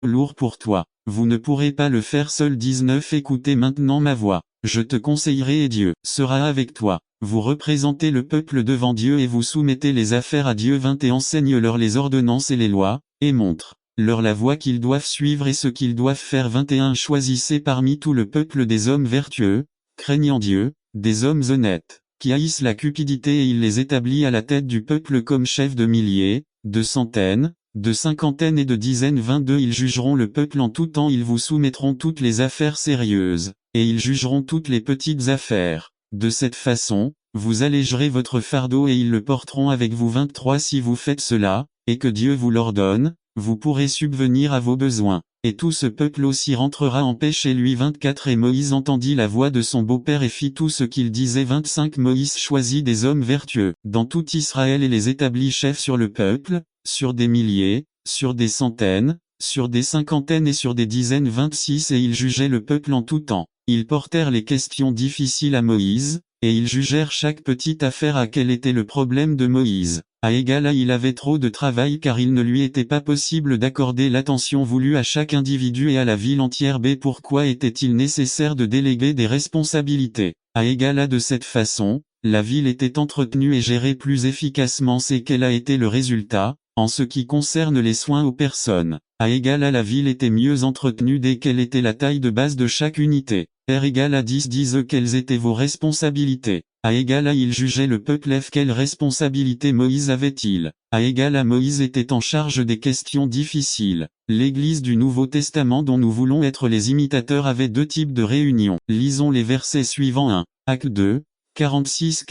lourd pour toi. Vous ne pourrez pas le faire seul. 19 Écoutez maintenant ma voix. Je te conseillerai et Dieu sera avec toi. Vous représentez le peuple devant Dieu et vous soumettez les affaires à Dieu. 20 Et enseigne-leur les ordonnances et les lois, et montre-leur la voie qu'ils doivent suivre et ce qu'ils doivent faire. 21 Choisissez parmi tout le peuple des hommes vertueux, craignant Dieu, des hommes honnêtes, qui haïssent la cupidité et il les établit à la tête du peuple comme chefs de milliers, de centaines, de cinquantaines et de dizaines. 22 Ils jugeront le peuple en tout temps, ils vous soumettront toutes les affaires sérieuses, et ils jugeront toutes les petites affaires. De cette façon, vous allégerez votre fardeau et ils le porteront avec vous. 23 Si vous faites cela, et que Dieu vous l'ordonne, vous pourrez subvenir à vos besoins. Et tout ce peuple aussi rentrera en paix chez lui. 24 Et Moïse entendit la voix de son beau-père et fit tout ce qu'il disait. 25 Moïse choisit des hommes vertueux dans tout Israël et les établit chefs sur le peuple, sur des milliers, sur des centaines, sur des cinquantaines et sur des dizaines. 26 Et ils jugeaient le peuple en tout temps. Ils portèrent les questions difficiles à Moïse, et ils jugèrent chaque petite affaire. À quel était le problème de Moïse? À il avait trop de travail car il ne lui était pas possible d'accorder l'attention voulue à chaque individu et à la ville entière. Pourquoi était-il nécessaire de déléguer des responsabilités à de cette façon, la ville était entretenue et gérée plus efficacement. C'est quel a été le résultat, en ce qui concerne les soins aux personnes. À la ville était mieux entretenue dès quelle était la taille de base de chaque unité. R égale à 10 Disent quelles étaient vos responsabilités. À il jugeait le peuple. F Quelle responsabilité Moïse avait-il? À Moïse était en charge des questions difficiles. L'Église du Nouveau Testament dont nous voulons être les imitateurs avait deux types de réunions. Lisons les versets suivants. 1. Acte 2. 46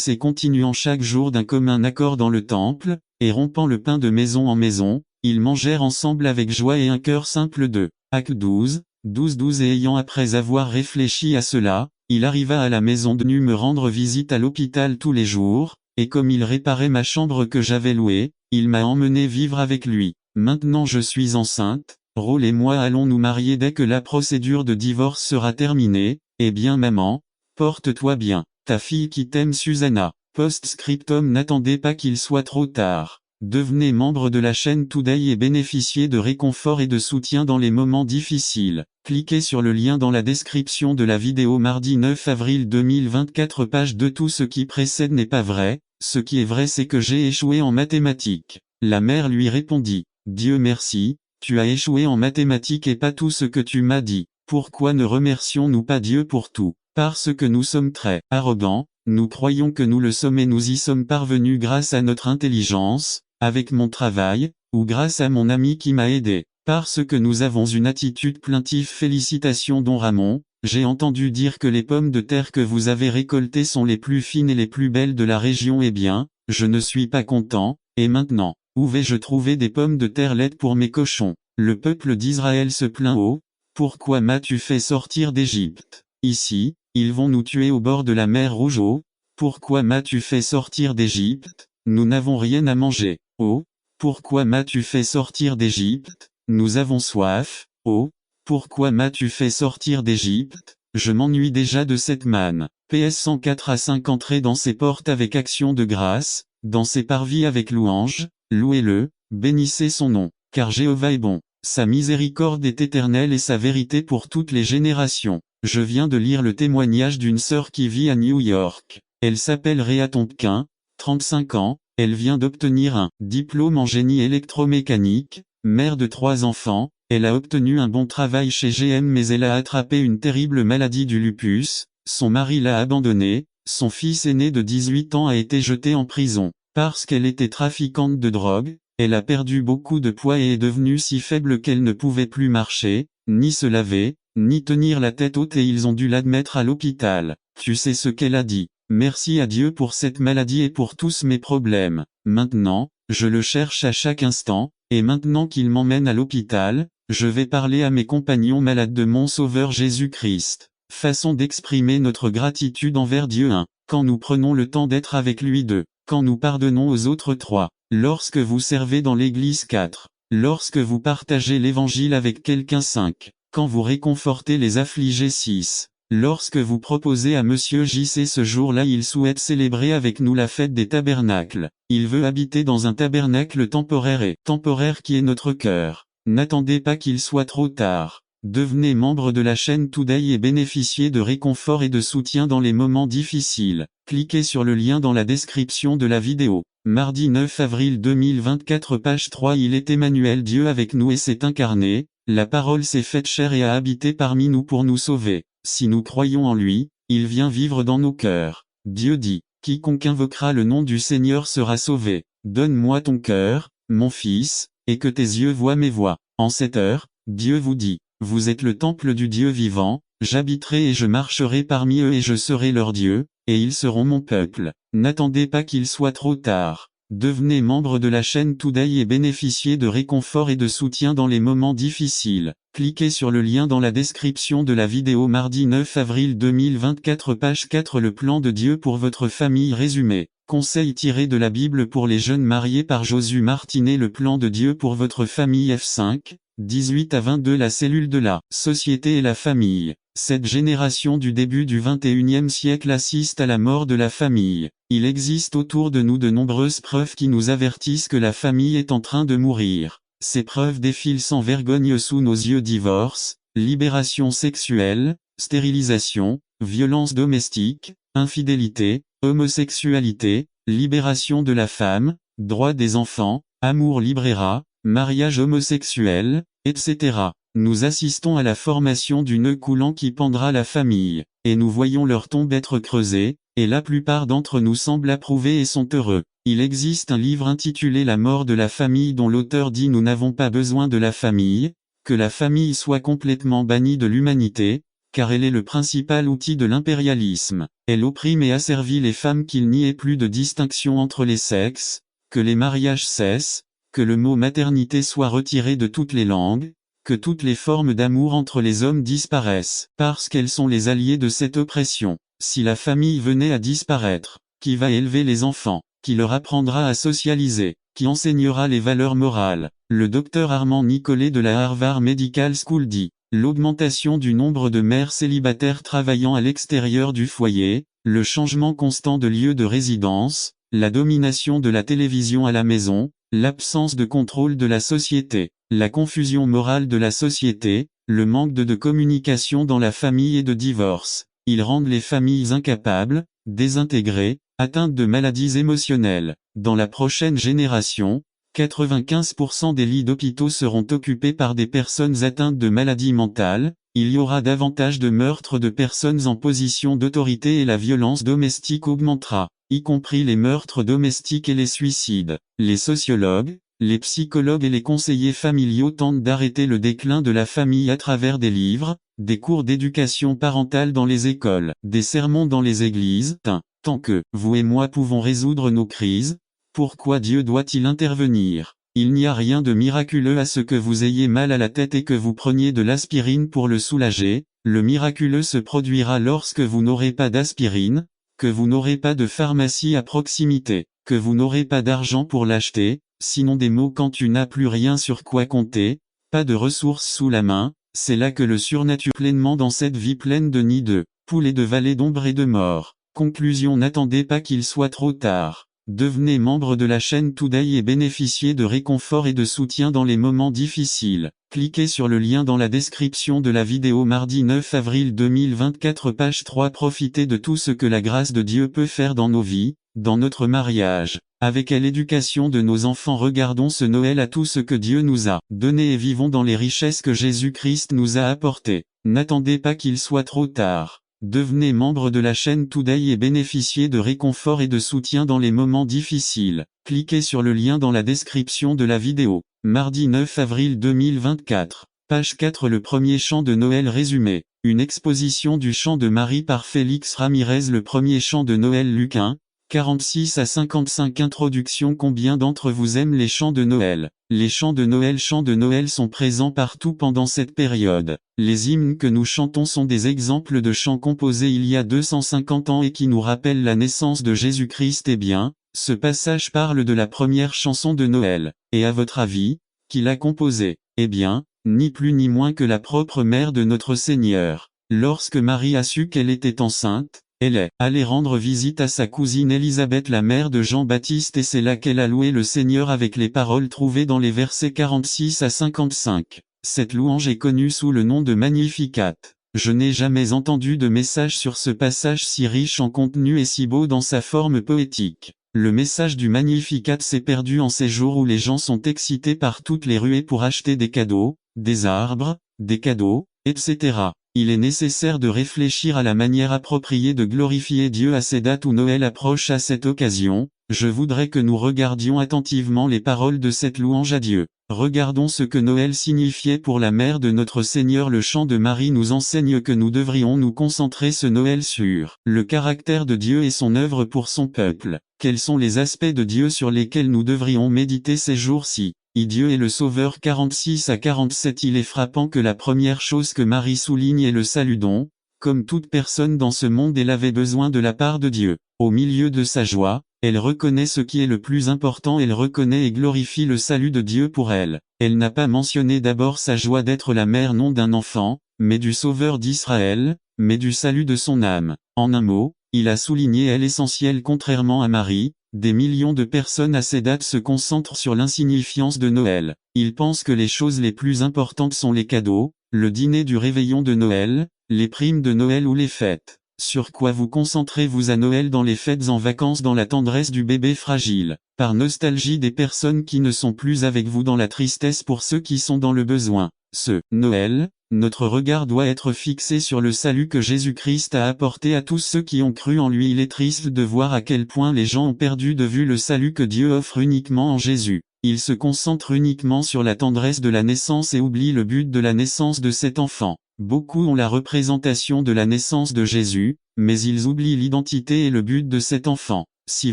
Et continuant chaque jour d'un commun accord dans le temple, et rompant le pain de maison en maison, ils mangèrent ensemble avec joie et un cœur simple. 2. Acte 12. 12 Et ayant après avoir réfléchi à cela, il arriva à la maison de me rendre visite à l'hôpital tous les jours, et comme il réparait ma chambre que j'avais louée, il m'a emmené vivre avec lui. Maintenant je suis enceinte, Rôle et moi allons nous marier dès que la procédure de divorce sera terminée. Eh bien maman, porte-toi bien. Ta fille qui t'aime Susanna. Post-scriptum N'attendez pas qu'il soit trop tard. Devenez membre de la chaîne Today et bénéficiez de réconfort et de soutien dans les moments difficiles. Cliquez sur le lien dans la description de la vidéo. Mardi 9 avril 2024 Page 2 Tout ce qui précède n'est pas vrai, ce qui est vrai c'est que j'ai échoué en mathématiques. La mère lui répondit, Dieu merci, tu as échoué en mathématiques et pas tout ce que tu m'as dit. Pourquoi ne remercions-nous pas Dieu pour tout? Parce que nous sommes très arrogants, nous croyons que nous le sommes et nous y sommes parvenus grâce à notre intelligence, avec mon travail, ou grâce à mon ami qui m'a aidé. Parce que nous avons une attitude plaintive. Félicitations Don Ramon, j'ai entendu dire que les pommes de terre que vous avez récoltées sont les plus fines et les plus belles de la région. Eh bien, je ne suis pas content, et maintenant, où vais-je trouver des pommes de terre laides pour mes cochons? Le peuple d'Israël se plaint. Oh, pourquoi m'as-tu fait sortir d'Égypte? Ici, ils vont nous tuer au bord de la mer Rouge. Oh, pourquoi m'as-tu fait sortir d'Égypte? Nous n'avons rien à manger. Oh, pourquoi m'as-tu fait sortir d'Égypte? Nous avons soif. Oh, pourquoi m'as-tu fait sortir d'Égypte? Je m'ennuie déjà de cette manne. PS 104 à 5 Entrez dans ses portes avec action de grâce, dans ses parvis avec louange, louez-le, bénissez son nom, car Jéhovah est bon. Sa miséricorde est éternelle et sa vérité pour toutes les générations. Je viens de lire le témoignage d'une sœur qui vit à New York. Elle s'appelle Rhea Tompkin, 35 ans, elle vient d'obtenir un diplôme en génie électromécanique, mère de 3 enfants, elle a obtenu un bon travail chez GM mais elle a attrapé une terrible maladie du lupus, son mari l'a abandonnée, son fils aîné de 18 ans a été jeté en prison. Parce qu'elle était trafiquante de drogue, elle a perdu beaucoup de poids et est devenue si faible qu'elle ne pouvait plus marcher, ni se laver, ni tenir la tête haute et ils ont dû l'admettre à l'hôpital. Tu sais ce qu'elle a dit? Merci à Dieu pour cette maladie et pour tous mes problèmes. Maintenant, je le cherche à chaque instant, et maintenant qu'il m'emmène à l'hôpital, je vais parler à mes compagnons malades de mon Sauveur Jésus-Christ. Façon d'exprimer notre gratitude envers Dieu 1. Quand nous prenons le temps d'être avec lui 2. Quand nous pardonnons aux autres 3. Lorsque vous servez dans l'église 4. Lorsque vous partagez l'évangile avec quelqu'un 5. Quand vous réconfortez les affligés 6. Lorsque vous proposez à Monsieur JC ce jour-là il souhaite célébrer avec nous la fête des tabernacles. Il veut habiter dans un tabernacle temporaire qui est notre cœur. N'attendez pas qu'il soit trop tard. Devenez membre de la chaîne Today et bénéficiez de réconfort et de soutien dans les moments difficiles. Cliquez sur le lien dans la description de la vidéo. Mardi 9 avril 2024 page 3 Il est Emmanuel, Dieu avec nous et s'est incarné, la parole s'est faite chair et a habité parmi nous pour nous sauver. Si nous croyons en lui, il vient vivre dans nos cœurs. Dieu dit, quiconque invoquera le nom du Seigneur sera sauvé. Donne-moi ton cœur, mon fils, et que tes yeux voient mes voies. En cette heure, Dieu vous dit, vous êtes le temple du Dieu vivant, j'habiterai et je marcherai parmi eux et je serai leur Dieu, et ils seront mon peuple. N'attendez pas qu'il soit trop tard. Devenez membre de la chaîne Today et bénéficiez de réconfort et de soutien dans les moments difficiles. Cliquez sur le lien dans la description de la vidéo. Mardi 9 avril 2024 page 4 Le plan de Dieu pour votre famille résumé. Conseil tiré de la Bible pour les jeunes mariés par Josué Martinet. Le plan de Dieu pour votre famille F5, 18 à 22 La cellule de la société et la famille. Cette génération du début du XXIe siècle assiste à la mort de la famille. Il existe autour de nous de nombreuses preuves qui nous avertissent que la famille est en train de mourir. Ces preuves défilent sans vergogne sous nos yeux: divorce, libération sexuelle, stérilisation, violence domestique, infidélité, homosexualité, libération de la femme, droit des enfants, amour libre et rat, mariage homosexuel, etc. Nous assistons à la formation du nœud coulant qui pendra la famille, et nous voyons leur tombe être creusée, et la plupart d'entre nous semblent approuver et sont heureux. Il existe un livre intitulé La mort de la famille dont l'auteur dit: nous n'avons pas besoin de la famille, que la famille soit complètement bannie de l'humanité, car elle est le principal outil de l'impérialisme. Elle opprime et asservit les femmes, qu'il n'y ait plus de distinction entre les sexes, que les mariages cessent, que le mot maternité soit retiré de toutes les langues, que toutes les formes d'amour entre les hommes disparaissent, parce qu'elles sont les alliées de cette oppression. Si la famille venait à disparaître, qui va élever les enfants? Qui leur apprendra à socialiser? Qui enseignera les valeurs morales? Le docteur Armand Nicolet de la Harvard Medical School dit: l'augmentation du nombre de mères célibataires travaillant à l'extérieur du foyer, le changement constant de lieu de résidence, la domination de la télévision à la maison, l'absence de contrôle de la société, la confusion morale de la société, le manque de communication dans la famille et de divorce. Ils rendent les familles incapables, désintégrées, atteintes de maladies émotionnelles. Dans la prochaine génération, 95% des lits d'hôpitaux seront occupés par des personnes atteintes de maladies mentales, il y aura davantage de meurtres de personnes en position d'autorité et la violence domestique augmentera, y compris les meurtres domestiques et les suicides. Les sociologues, les psychologues et les conseillers familiaux tentent d'arrêter le déclin de la famille à travers des livres, des cours d'éducation parentale dans les écoles, des sermons dans les églises. Tant que vous et moi pouvons résoudre nos crises, pourquoi Dieu doit-il intervenir? Il n'y a rien de miraculeux à ce que vous ayez mal à la tête et que vous preniez de l'aspirine pour le soulager. Le miraculeux se produira lorsque vous n'aurez pas d'aspirine, que vous n'aurez pas de pharmacie à proximité, que vous n'aurez pas d'argent pour l'acheter, sinon des mots quand tu n'as plus rien sur quoi compter, pas de ressources sous la main. C'est là que le surnaturel pleinement dans cette vie pleine de nids de poules et de vallées d'ombre et de mort. Conclusion: n'attendez pas qu'il soit trop tard. Devenez membre de la chaîne Today et bénéficiez de réconfort et de soutien dans les moments difficiles. Cliquez sur le lien dans la description de la vidéo. Mardi 9 avril 2024 page 3 Profitez de tout ce que la grâce de Dieu peut faire dans nos vies, dans notre mariage. Avec l'éducation de nos enfants, regardons ce Noël à tout ce que Dieu nous a donné et vivons dans les richesses que Jésus-Christ nous a apportées. N'attendez pas qu'il soit trop tard. Devenez membre de la chaîne Today et bénéficiez de réconfort et de soutien dans les moments difficiles. Cliquez sur le lien dans la description de la vidéo. Mardi 9 avril 2024. Page 4 Le premier chant de Noël résumé. Une exposition du chant de Marie par Félix Ramirez. Le premier chant de Noël Luc 1, 46 à 55. Introduction. Combien d'entre vous aiment les chants de Noël? Les chants de Noël sont présents partout pendant cette période. Les hymnes que nous chantons sont des exemples de chants composés il y a 250 ans et qui nous rappellent la naissance de Jésus-Christ. Eh bien, ce passage parle de la première chanson de Noël. Et à votre avis, qui l'a composée? Eh bien, ni plus ni moins que la propre mère de notre Seigneur. Lorsque Marie a su qu'elle était enceinte, Elle est allée rendre visite à sa cousine Élisabeth, la mère de Jean-Baptiste, et c'est là qu'elle a loué le Seigneur avec les paroles trouvées dans les versets 46 à 55. Cette louange est connue sous le nom de Magnificat. Je n'ai jamais entendu de message sur ce passage si riche en contenu et si beau dans sa forme poétique. Le message du Magnificat s'est perdu en ces jours où les gens sont excités par toutes les ruées pour acheter des cadeaux, des arbres, des cadeaux, etc. Il est nécessaire de réfléchir à la manière appropriée de glorifier Dieu à ces dates où Noël approche. À cette occasion, je voudrais que nous regardions attentivement les paroles de cette louange à Dieu. Regardons ce que Noël signifiait pour la mère de notre Seigneur. Le chant de Marie nous enseigne que nous devrions nous concentrer ce Noël sur le caractère de Dieu et son œuvre pour son peuple. Quels sont les aspects de Dieu sur lesquels nous devrions méditer ces jours-ci? Dieu est le Sauveur. 46 à 47. Il est frappant que la première chose que Marie souligne est le salut dont, comme toute personne dans ce monde, elle avait besoin de la part de Dieu. Au milieu de sa joie, elle reconnaît ce qui est le plus important. Elle reconnaît et glorifie le salut de Dieu pour elle. Elle n'a pas mentionné d'abord sa joie d'être la mère non d'un enfant, mais du Sauveur d'Israël, mais du salut de son âme. En un mot, il a souligné l'essentiel. Contrairement à Marie, des millions de personnes à ces dates se concentrent sur l'insignifiance de Noël. Ils pensent que les choses les plus importantes sont les cadeaux, le dîner du réveillon de Noël, les primes de Noël ou les fêtes. Sur quoi vous concentrez-vous à Noël? Dans les fêtes, en vacances, dans la tendresse du bébé fragile, par nostalgie des personnes qui ne sont plus avec vous, dans la tristesse pour ceux qui sont dans le besoin? Ce Noël, notre regard doit être fixé sur le salut que Jésus-Christ a apporté à tous ceux qui ont cru en lui. Il est triste de voir à quel point les gens ont perdu de vue le salut que Dieu offre uniquement en Jésus. Ils se concentrent uniquement sur la tendresse de la naissance et oublient le but de la naissance de cet enfant. Beaucoup ont la représentation de la naissance de Jésus, mais ils oublient l'identité et le but de cet enfant. Si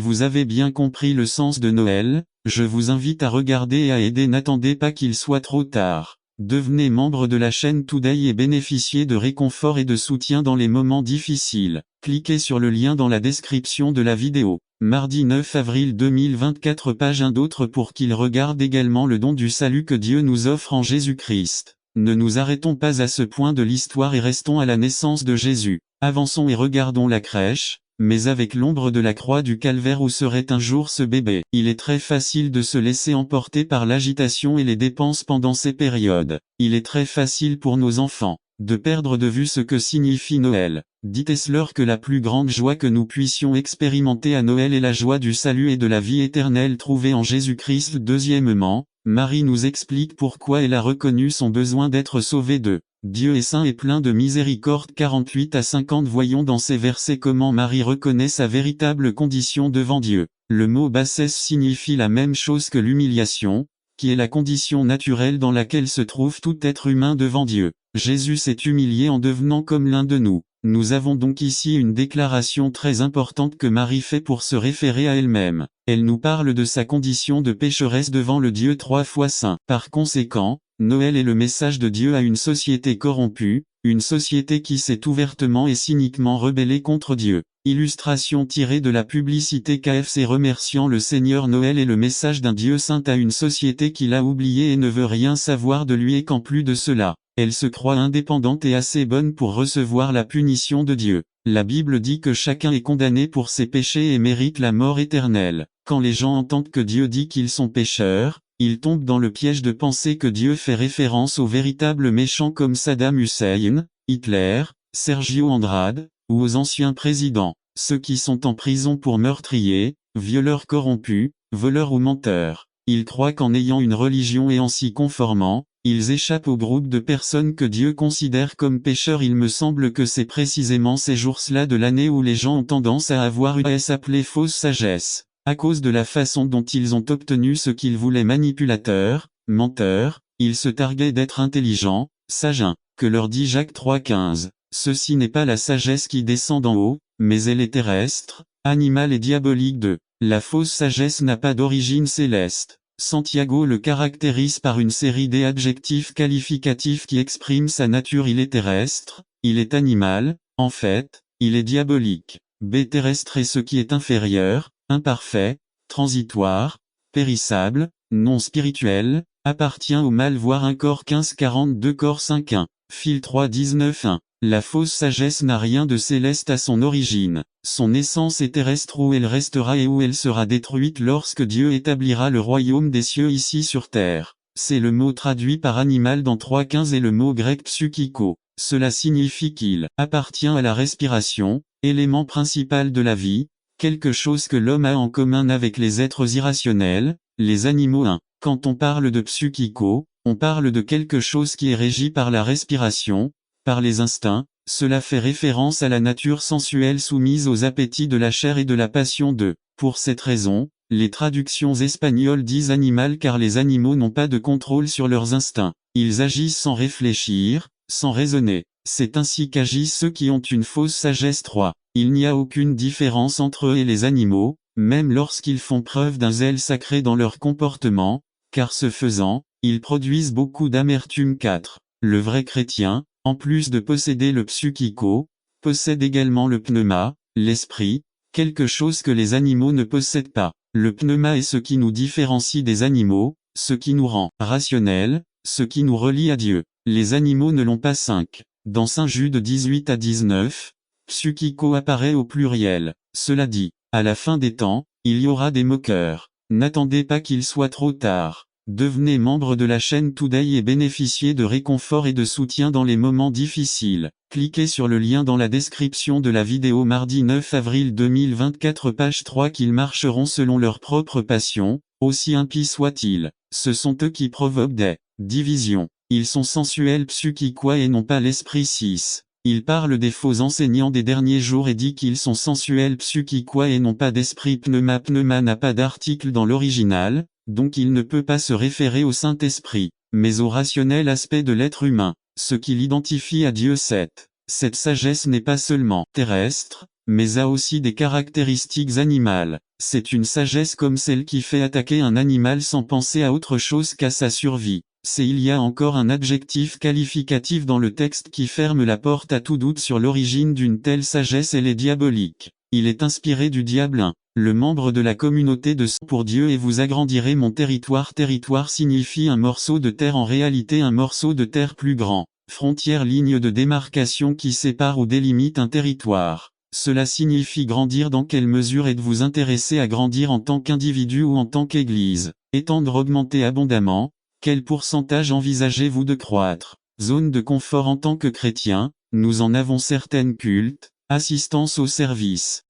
vous avez bien compris le sens de Noël, je vous invite à regarder et à aider. N'attendez pas qu'il soit trop tard. Devenez membre de la chaîne Today et bénéficiez de réconfort et de soutien dans les moments difficiles. Cliquez sur le lien dans la description de la vidéo. Mardi 9 avril 2024, page 1. D'autres pour qu'ils regardent également le don du salut que Dieu nous offre en Jésus-Christ. Ne nous arrêtons pas à ce point de l'histoire et restons à la naissance de Jésus. Avançons et regardons la crèche, mais avec l'ombre de la croix du calvaire où serait un jour ce bébé. Il est très facile de se laisser emporter par l'agitation et les dépenses pendant ces périodes. Il est très facile pour nos enfants de perdre de vue ce que signifie Noël. Dites-leur que la plus grande joie que nous puissions expérimenter à Noël est la joie du salut et de la vie éternelle trouvée en Jésus-Christ. Deuxièmement, Marie nous explique pourquoi elle a reconnu son besoin d'être sauvée de Dieu est saint et plein de miséricorde. 48 à 50. Voyons dans ces versets comment Marie reconnaît sa véritable condition devant Dieu. Le mot bassesse signifie la même chose que l'humiliation, qui est la condition naturelle dans laquelle se trouve tout être humain devant Dieu. Jésus s'est humilié en devenant comme l'un de nous. Nous avons donc ici une déclaration très importante que Marie fait pour se référer à elle-même. Elle nous parle de sa condition de pécheresse devant le Dieu 3 fois saint. Par conséquent, Noël est le message de Dieu à une société corrompue, une société qui s'est ouvertement et cyniquement rebellée contre Dieu. Illustration tirée de la publicité KFC remerciant le Seigneur. Noël est le message d'un Dieu saint à une société qui l'a oublié et ne veut rien savoir de lui, et qu'en plus de cela, elle se croit indépendante et assez bonne pour recevoir la punition de Dieu. La Bible dit que chacun est condamné pour ses péchés et mérite la mort éternelle. Quand les gens entendent que Dieu dit qu'ils sont pécheurs, ils tombent dans le piège de penser que Dieu fait référence aux véritables méchants comme Saddam Hussein, Hitler, Sergio Andrade, ou aux anciens présidents, ceux qui sont en prison pour meurtriers, violeurs corrompus, voleurs ou menteurs. Ils croient qu'en ayant une religion et en s'y conformant, ils échappent au groupe de personnes que Dieu considère comme pécheurs. Il me semble que c'est précisément ces jours-là de l'année où les gens ont tendance à avoir une appelée fausse sagesse, à cause de la façon dont ils ont obtenu ce qu'ils voulaient. Manipulateurs, menteurs, ils se targuaient d'être intelligents, sages. Que leur dit Jacques 3,15. Ceci n'est pas la sagesse qui descend d'en haut, mais elle est terrestre, animale et diabolique. 2. La fausse sagesse n'a pas d'origine céleste. Santiago le caractérise par une série d'adjectifs qualificatifs qui expriment sa nature. Il est terrestre, il est animal, en fait, il est diabolique. B. Terrestre est ce qui est inférieur, imparfait, transitoire, périssable, non spirituel, appartient au mal. Voir un corps 15-42 corps 5-1. Fil 3 19-1. La fausse sagesse n'a rien de céleste à son origine. Son essence est terrestre où elle restera et où elle sera détruite lorsque Dieu établira le royaume des cieux ici sur terre. C'est le mot traduit par animal dans 3.15 et le mot grec psychiko. Cela signifie qu'il appartient à la respiration, élément principal de la vie, quelque chose que l'homme a en commun avec les êtres irrationnels, les animaux. Quand on parle de psychiko, on parle de quelque chose qui est régi par la respiration, par les instincts. Cela fait référence à la nature sensuelle soumise aux appétits de la chair et de la passion de. Pour cette raison, les traductions espagnoles disent animal car les animaux n'ont pas de contrôle sur leurs instincts. Ils agissent sans réfléchir, sans raisonner. C'est ainsi qu'agissent ceux qui ont une fausse sagesse. 3. Il n'y a aucune différence entre eux et les animaux, même lorsqu'ils font preuve d'un zèle sacré dans leur comportement, car ce faisant, ils produisent beaucoup d'amertume. 4. Le vrai chrétien, en plus de posséder le psychiko, possède également le pneuma, l'esprit, quelque chose que les animaux ne possèdent pas. Le pneuma est ce qui nous différencie des animaux, ce qui nous rend rationnels, ce qui nous relie à Dieu. Les animaux ne l'ont pas. 5. Dans Saint Jude 18 à 19, psychiko apparaît au pluriel. Cela dit, à la fin des temps, il y aura des moqueurs. N'attendez pas qu'il soit trop tard. Devenez membre de la chaîne Today et bénéficiez de réconfort et de soutien dans les moments difficiles. Cliquez sur le lien dans la description de la vidéo mardi 9 avril 2024 page 3 qu'ils marcheront selon leur propre passion, aussi impies soient-ils. Ce sont eux qui provoquent des divisions. Ils sont sensuels psychiquois et non pas l'esprit 6. Il parle des faux enseignants des derniers jours et dit qu'ils sont sensuels psychiquois et non pas d'esprit pneuma. Pneuma n'a pas d'article dans l'original, donc il ne peut pas se référer au Saint-Esprit, mais au rationnel aspect de l'être humain, ce qui l'identifie à Dieu. 7. Cette sagesse n'est pas seulement terrestre, mais a aussi des caractéristiques animales. C'est une sagesse comme celle qui fait attaquer un animal sans penser à autre chose qu'à sa survie. Il y a encore un adjectif qualificatif dans le texte qui ferme la porte à tout doute sur l'origine d'une telle sagesse. Elle est diabolique. Il est inspiré du diable. Le membre de la communauté de sang pour Dieu et vous agrandirez mon territoire. Territoire signifie un morceau de terre, en réalité un morceau de terre plus grand. Frontière, ligne de démarcation qui sépare ou délimite un territoire. Cela signifie grandir. Dans quelle mesure êtes-vous intéressé à grandir en tant qu'individu ou en tant qu'Église? Étendre, augmenter abondamment. Quel pourcentage envisagez-vous de croître? Zone de confort en tant que chrétien, nous en avons certaines: cultes, assistance aux services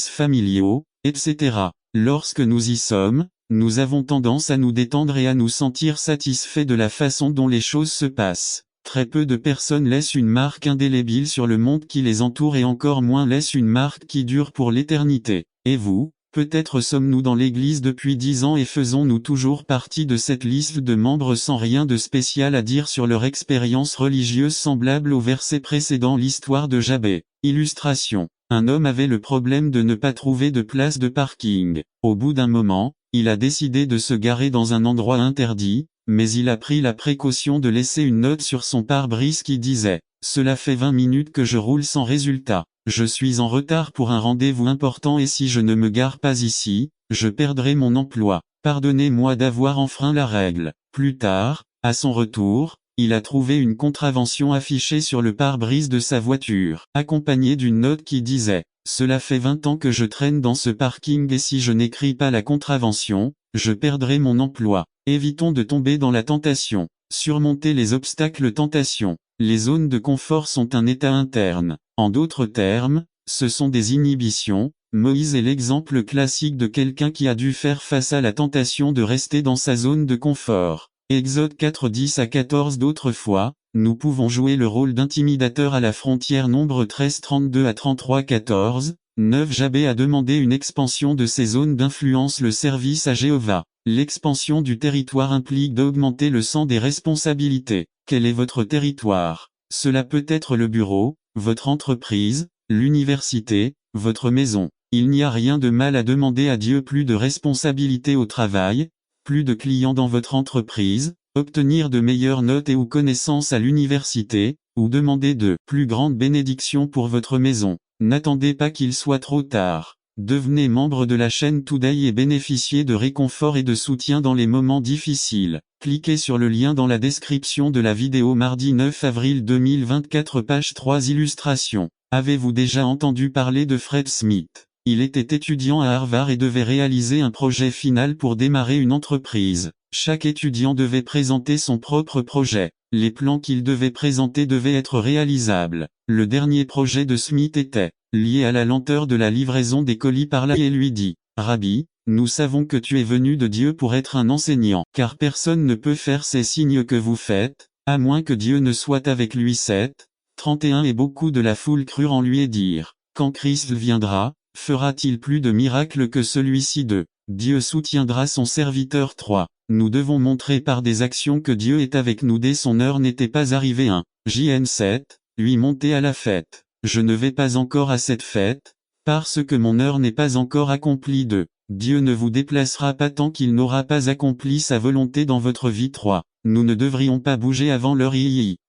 familiaux, etc. Lorsque nous y sommes, nous avons tendance à nous détendre et à nous sentir satisfaits de la façon dont les choses se passent. Très peu de personnes laissent une marque indélébile sur le monde qui les entoure et encore moins laissent une marque qui dure pour l'éternité. Et vous? Peut-être sommes-nous dans l'Église depuis 10 ans et faisons-nous toujours partie de cette liste de membres sans rien de spécial à dire sur leur expérience religieuse semblable au verset précédent. L'histoire de Jabé. Illustration. Un homme avait le problème de ne pas trouver de place de parking. Au bout d'un moment, il a décidé de se garer dans un endroit interdit, mais il a pris la précaution de laisser une note sur son pare-brise qui disait « Cela fait 20 minutes que je roule sans résultat. Je suis en retard pour un rendez-vous important et si je ne me gare pas ici, je perdrai mon emploi. Pardonnez-moi d'avoir enfreint la règle. » Plus tard, à son retour, il a trouvé une contravention affichée sur le pare-brise de sa voiture, accompagnée d'une note qui disait « Cela fait 20 ans que je traîne dans ce parking et si je n'écris pas la contravention, je perdrai mon emploi. » Évitons de tomber dans la tentation. Surmonter les obstacles. Tentation. Les zones de confort sont un état interne. En d'autres termes, ce sont des inhibitions. Moïse est l'exemple classique de quelqu'un qui a dû faire face à la tentation de rester dans sa zone de confort. Exode 4, 10 à 14. D'autres fois, nous pouvons jouer le rôle d'intimidateur à la frontière. Nombre 13, 32 à 33, 14. 9. Jabé a demandé une expansion de ses zones d'influence. Le service à Jéhovah. L'expansion du territoire implique d'augmenter le sens des responsabilités. Quel est votre territoire? Cela peut être le bureau, votre entreprise, l'université, votre maison. Il n'y a rien de mal à demander à Dieu plus de responsabilités au travail, plus de clients dans votre entreprise, obtenir de meilleures notes et ou connaissances à l'université, ou demander de plus grandes bénédictions pour votre maison. N'attendez pas qu'il soit trop tard. Devenez membre de la chaîne Today et bénéficiez de réconfort et de soutien dans les moments difficiles. Cliquez sur le lien dans la description de la vidéo mardi 9 avril 2024 page 3 illustrations. Avez-vous déjà entendu parler de Fred Smith? Il était étudiant à Harvard et devait réaliser un projet final pour démarrer une entreprise. Chaque étudiant devait présenter son propre projet. Les plans qu'il devait présenter devaient être réalisables. Le dernier projet de Smith était lié à la lenteur de la livraison des colis par là et lui dit, « Rabbi, nous savons que tu es venu de Dieu pour être un enseignant, car personne ne peut faire ces signes que vous faites, à moins que Dieu ne soit avec lui. 7:31 Et beaucoup de la foule crurent en lui et dirent, « Quand Christ viendra, fera-t-il plus de miracles que celui-ci? Dieu soutiendra son serviteur. 3. Nous devons montrer par des actions que Dieu est avec nous dès son heure n'était pas arrivée. 1. JN 7, lui monter à la fête. Je ne vais pas encore à cette fête, parce que mon heure n'est pas encore accomplie. 2. Dieu ne vous déplacera pas tant qu'il n'aura pas accompli sa volonté dans votre vie. 3. Nous ne devrions pas bouger avant l'heure.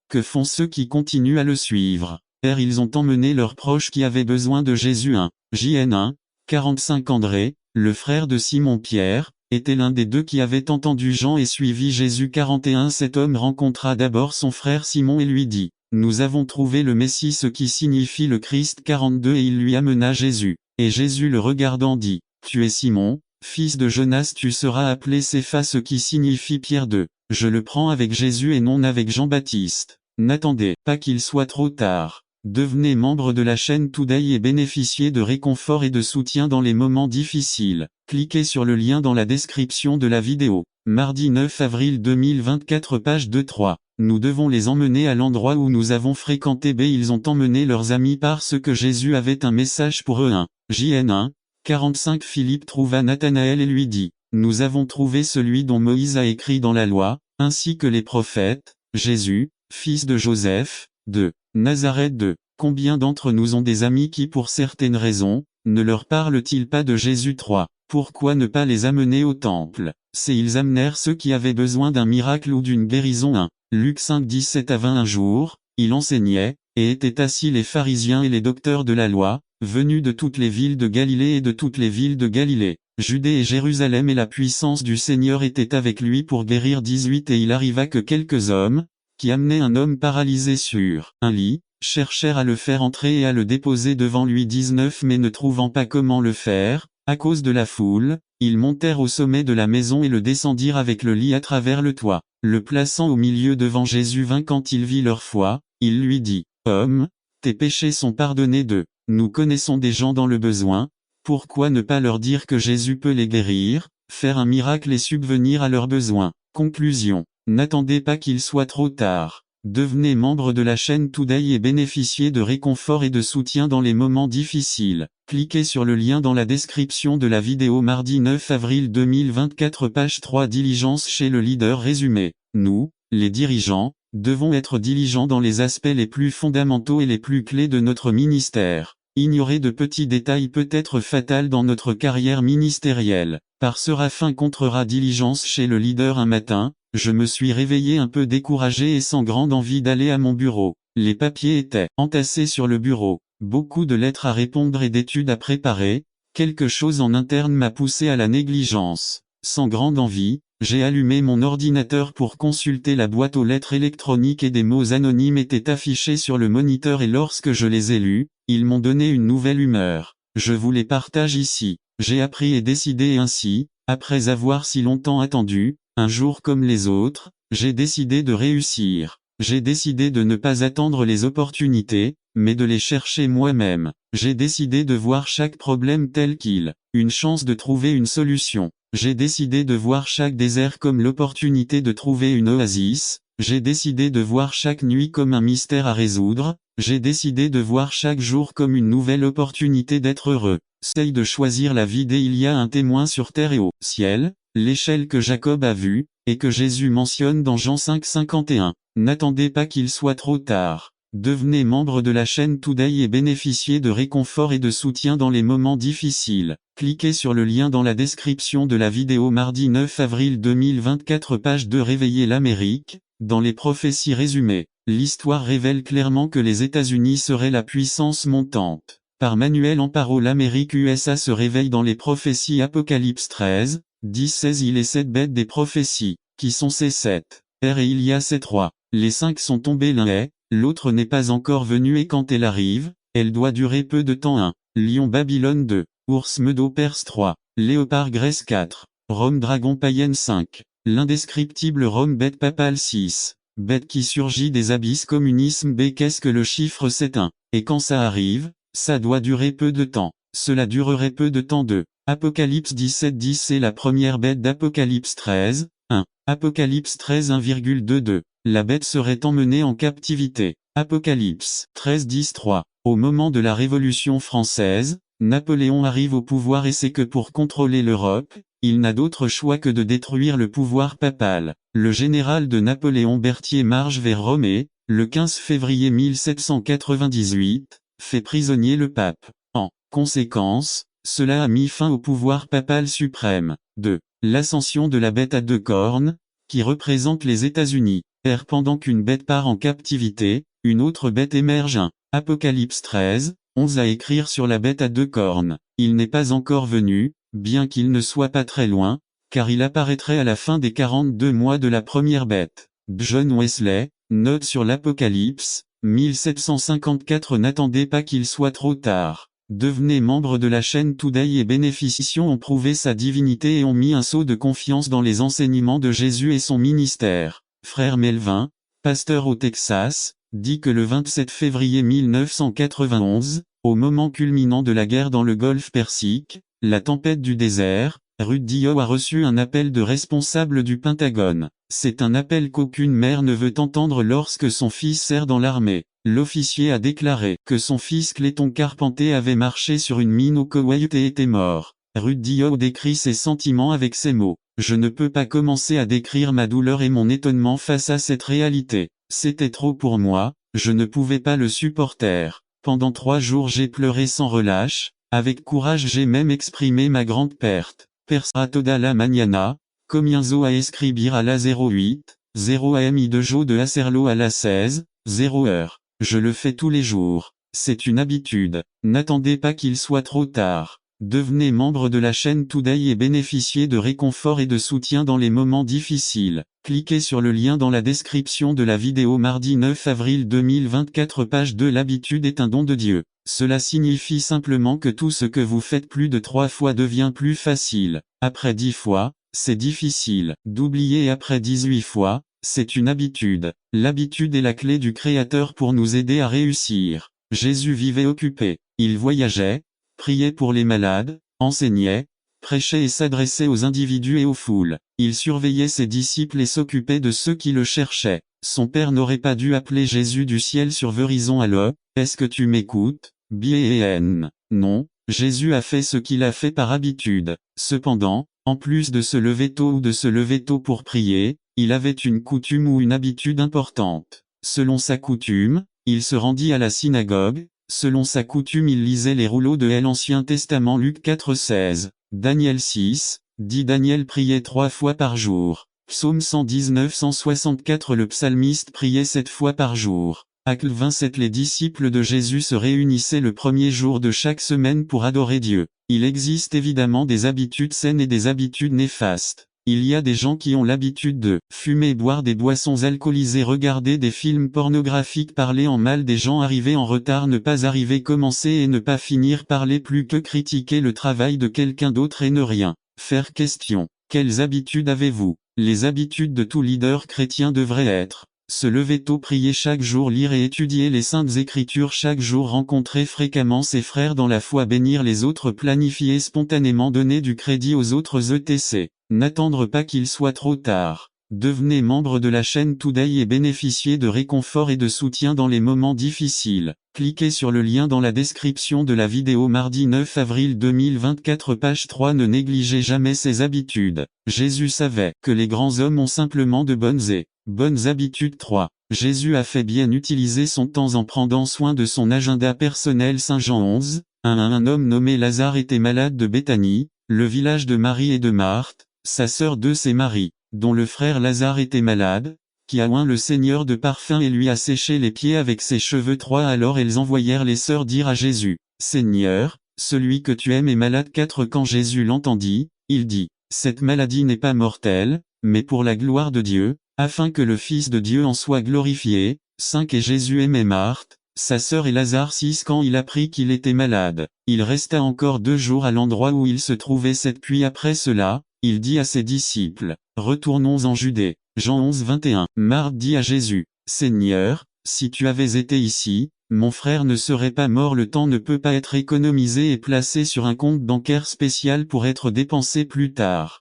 Que font ceux qui continuent à le suivre? Ils ont emmené leurs proches qui avaient besoin de Jésus. 1. JN 1, 45 André, le frère de Simon-Pierre, était l'un des deux qui avait entendu Jean et suivi Jésus. 41 Cet homme rencontra d'abord son frère Simon et lui dit, « Nous avons trouvé le Messie, ce qui signifie le Christ. 42 Et il lui amena Jésus. Et Jésus le regardant dit, « Tu es Simon, fils de Jonas, tu seras appelé Cépha, ce qui signifie Pierre. 2. Je le prends avec Jésus et non avec Jean-Baptiste. N'attendez pas qu'il soit trop tard. Devenez membre de la chaîne Today et bénéficiez de réconfort et de soutien dans les moments difficiles. Cliquez sur le lien dans la description de la vidéo. Mardi 9 avril 2024 page 2-3. Nous devons les emmener à l'endroit où nous avons fréquenté. Ils ont emmené leurs amis parce que Jésus avait un message pour eux. 1. JN 1, 45 Philippe trouva Nathanaël et lui dit, « Nous avons trouvé celui dont Moïse a écrit dans la loi, ainsi que les prophètes, Jésus, fils de Joseph, de Nazareth. 2. Combien d'entre nous ont des amis qui pour certaines raisons, ne leur parlent-ils pas de Jésus? 3. Pourquoi ne pas les amener au temple? Ils amenèrent ceux qui avaient besoin d'un miracle ou d'une guérison. 1. Luc 5 17-20 Un jour, il enseignait, et étaient assis les pharisiens et les docteurs de la loi, venus de toutes les villes de Galilée et de toutes les villes de Galilée, Judée et Jérusalem, et la puissance du Seigneur était avec lui pour guérir. 18 Et il arriva que quelques hommes, qui amenaient un homme paralysé sur un lit, cherchèrent à le faire entrer et à le déposer devant lui. 19 Mais ne trouvant pas comment le faire, à cause de la foule, ils montèrent au sommet de la maison et le descendirent avec le lit à travers le toit, le plaçant au milieu devant Jésus. 20 Quand il vit leur foi, il lui dit, « Homme, tes péchés sont pardonnés. 2. Nous connaissons des gens dans le besoin, pourquoi ne pas leur dire que Jésus peut les guérir, faire un miracle et subvenir à leurs besoins? » Conclusion. N'attendez pas qu'il soit trop tard. Devenez membre de la chaîne Today et bénéficiez de réconfort et de soutien dans les moments difficiles. Cliquez sur le lien dans la description de la vidéo mardi 9 avril 2024 page 3 Diligence chez le leader. Résumé. Nous, les dirigeants, devons être diligents dans les aspects les plus fondamentaux et les plus clés de notre ministère. Ignorer de petits détails peut être fatal dans notre carrière ministérielle. Par Séraphin contrera diligence chez le leader. Un matin, je me suis réveillé un peu découragé et sans grande envie d'aller à mon bureau. Les papiers étaient entassés sur le bureau, beaucoup de lettres à répondre et d'études à préparer, quelque chose en interne m'a poussé à la négligence. Sans grande envie, j'ai allumé mon ordinateur pour consulter la boîte aux lettres électroniques et des mots anonymes étaient affichés sur le moniteur et lorsque je les ai lus, ils m'ont donné une nouvelle humeur. Je vous les partage ici. J'ai appris et décidé et ainsi, après avoir si longtemps attendu, un jour comme les autres, j'ai décidé de réussir. J'ai décidé de ne pas attendre les opportunités, mais de les chercher moi-même. J'ai décidé de voir chaque problème tel qu'il, une chance de trouver une solution. J'ai décidé de voir chaque désert comme l'opportunité de trouver une oasis. J'ai décidé de voir chaque nuit comme un mystère à résoudre. J'ai décidé de voir chaque jour comme une nouvelle opportunité d'être heureux. Essaye de choisir la vie. Il y a un témoin sur terre et au ciel, l'échelle que Jacob a vue, et que Jésus mentionne dans Jean 5:51. N'attendez pas qu'il soit trop tard. Devenez membre de la chaîne Today et bénéficiez de réconfort et de soutien dans les moments difficiles. Cliquez sur le lien dans la description de la vidéo mardi 9 avril 2024 page 2 Réveiller l'Amérique. Dans les prophéties résumées, l'histoire révèle clairement que les États-Unis seraient la puissance montante. Par Manuel Amparo. L'Amérique USA se réveille dans les prophéties. Apocalypse 13, 10-16. Il est 7 bêtes des prophéties. Qui sont ces 7? Et il y a ces 3. Les 5 sont tombés, l'un est, l'autre n'est pas encore venu, et quand elle arrive, elle doit durer peu de temps. 1. Lion Babylone 2. Ours Medo Perse 3. Léopard Grèce 4. Rome Dragon païenne 5. L'indescriptible Rome bête papale 6. Bête qui surgit des abysses. Communisme B. Qu'est-ce que le chiffre 7? 1. Et quand ça arrive, ça doit durer peu de temps. Cela durerait peu de temps. 2. Apocalypse 17-10. C'est la première bête d'Apocalypse 13. 1. Apocalypse 13 1,22. La bête serait emmenée en captivité. Apocalypse 13-10-3. Au moment de la Révolution française, Napoléon arrive au pouvoir et sait que pour contrôler l'Europe, il n'a d'autre choix que de détruire le pouvoir papal. Le général de Napoléon Berthier marche vers Rome et, le 15 février 1798, fait prisonnier le pape. En conséquence, cela a mis fin au pouvoir papal suprême. 2. L'ascension de la bête à 2 cornes, qui représente les États-Unis. Pendant qu'une bête part en captivité, une autre bête émerge. 1. Apocalypse 13, 11 à écrire sur la bête à 2 cornes. Il n'est pas encore venu, bien qu'il ne soit pas très loin, car il apparaîtrait à la fin des 42 mois de la première bête. John Wesley, note sur l'Apocalypse, 1754. N'attendez pas qu'il soit trop tard. Devenez membre de la chaîne Today et bénéficiants ont prouvé sa divinité et ont mis un sceau de confiance dans les enseignements de Jésus et son ministère. Frère Melvin, pasteur au Texas, dit que le 27 février 1991, au moment culminant de la guerre dans le Golfe Persique, la tempête du désert, Rudy Howe a reçu un appel de responsable du Pentagone. C'est un appel qu'aucune mère ne veut entendre lorsque son fils sert dans l'armée. L'officier a déclaré que son fils Clayton Carpenter avait marché sur une mine au Koweït et était mort. Rudy Howe décrit ses sentiments avec ces mots. Je ne peux pas commencer à décrire ma douleur et mon étonnement face à cette réalité. C'était trop pour moi, je ne pouvais pas le supporter. Pendant 3 jours j'ai pleuré sans relâche, avec courage j'ai même exprimé ma grande perte. Persera toda la mañana, comienzo a escribir à la 08, 0 am de Jo de Acerlo à la 16, 0 heure. Je le fais tous les jours. C'est une habitude. N'attendez pas qu'il soit trop tard. Devenez membre de la chaîne Today et bénéficiez de réconfort et de soutien dans les moments difficiles. Cliquez sur le lien dans la description de la vidéo. Mardi 9 avril 2024, page 2. L'habitude est un don de Dieu. Cela signifie simplement que tout ce que vous faites plus de 3 fois devient plus facile. Après 10 fois, c'est difficile d'oublier, et après 18 fois, c'est une habitude. L'habitude est la clé du Créateur pour nous aider à réussir. Jésus vivait occupé. Il voyageait, priait pour les malades, enseignait, prêchait et s'adressait aux individus et aux foules. Il surveillait ses disciples et s'occupait de ceux qui le cherchaient. Son père n'aurait pas dû appeler Jésus du ciel sur Verizon. Allô, est-ce que tu m'écoutes? Bien. Non, Jésus a fait ce qu'il a fait par habitude. Cependant, en plus de se lever tôt ou de se lever tôt pour prier, il avait une coutume ou une habitude importante. Selon sa coutume, il se rendit à la synagogue. Selon sa coutume, il lisait les rouleaux de l'Ancien Testament. Luc 4:16. Daniel 6, dit Daniel priait 3 fois par jour. Psaume 119-164. Le psalmiste priait 7 fois par jour. Acte 27. Les disciples de Jésus se réunissaient le premier jour de chaque semaine pour adorer Dieu. Il existe évidemment des habitudes saines et des habitudes néfastes. Il y a des gens qui ont l'habitude de fumer, boire des boissons alcoolisées, regarder des films pornographiques, parler en mal des gens, arriver en retard, ne pas arriver, commencer et ne pas finir, parler plus que critiquer le travail de quelqu'un d'autre et ne rien faire. Question. Quelles habitudes avez-vous? Les habitudes de tout leader chrétien devraient être: se lever tôt, prier chaque jour, lire et étudier les Saintes Écritures chaque jour, rencontrer fréquemment ses frères dans la foi, bénir les autres, planifier spontanément, donner du crédit aux autres, etc. N'attendre pas qu'il soit trop tard. Devenez membre de la chaîne Today et bénéficiez de réconfort et de soutien dans les moments difficiles. Cliquez sur le lien dans la description de la vidéo. Mardi 9 avril 2024, page 3. Ne négligez jamais ses habitudes. Jésus savait que les grands hommes ont simplement de bonnes habitudes. 3. Jésus a fait bien utiliser son temps en prenant soin de son agenda personnel. Saint Jean 11, 1. Un homme nommé Lazare était malade de Béthanie, le village de Marie et de Marthe, sa sœur. 2. C'est Marie, dont le frère Lazare était malade, qui a oint le Seigneur de parfum et lui a séché les pieds avec ses cheveux. 3. Alors elles envoyèrent les sœurs dire à Jésus: Seigneur, celui que tu aimes est malade. 4 Quand Jésus l'entendit, il dit, cette maladie n'est pas mortelle, mais pour la gloire de Dieu, afin que le Fils de Dieu en soit glorifié. 5 Et Jésus aimait Marthe, sa sœur et Lazare. 6 Quand il apprit qu'il était malade, il resta encore 2 jours à l'endroit où il se trouvait. 7 Puis après cela, il dit à ses disciples, retournons en Judée. Jean 11, 21. Marthe dit à Jésus, Seigneur, si tu avais été ici, mon frère ne serait pas mort. Le temps ne peut pas être économisé et placé sur un compte bancaire spécial pour être dépensé plus tard.